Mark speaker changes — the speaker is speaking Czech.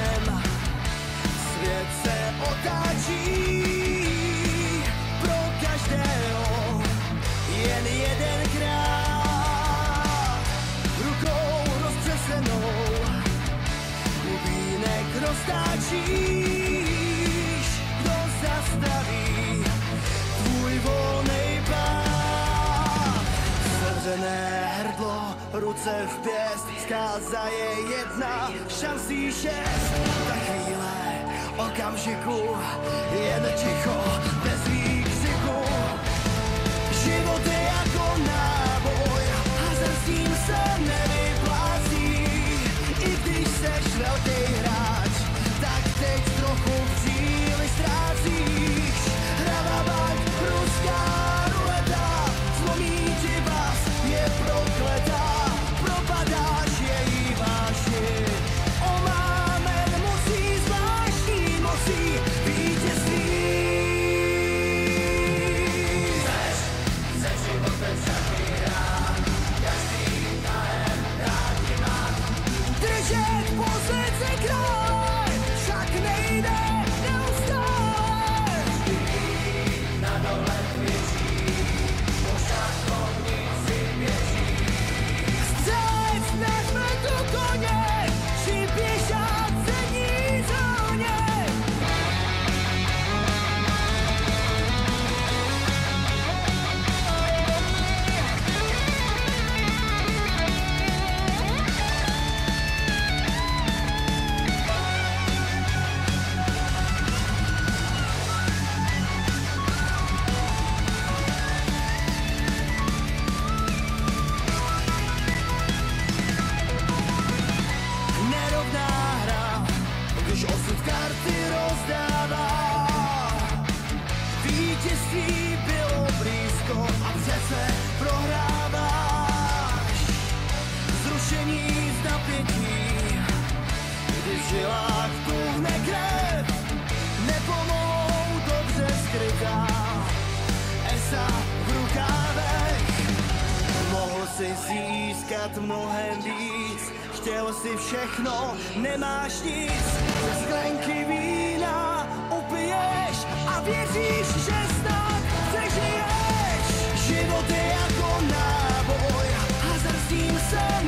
Speaker 1: světem. Svět se otáčí pro každého jen jedenkrát. Rukou roztřesenou bubínek roztáčíš. Kdo zastaví tvůj volnej pád? Sevřené hrdlo, ruce v pěst, zkáza je jedna, šancí 6. Ta chvíle, okamžiku, jen ticho, bez výkřiku. Život je jako náboj, hazard s tím se nevyplácí. I když seš velký hráč, tak teď trochu příliš ztrácíš. Hrava bank, ruská ruleta, zlomí ti vás, je prokletá. Propadáš její vášni, omámen musí zvláštní mocí vítězství. Chceš životem všaký hrát, každý tahem rád ti má. Držet pozici krále, však nejde neustále. Vždy na dole kvěčí, po šachovnici běží. Střec nežme tu koně, či běžat přední zóně. Nerovná hra, když osud karty rozdává. Vítězství bylo blízko a přece prohráváš. Zrušení z napětí, když v žilách tuhne krev, nepomohou dobře skrytá esa v rukávech. Mohl si získat mnohem víc, chtěl si všechno, nemáš nic. Ze sklenky vína upiješ a věříš, že snad přežiješ. Život je jako náboj, hazard s tím se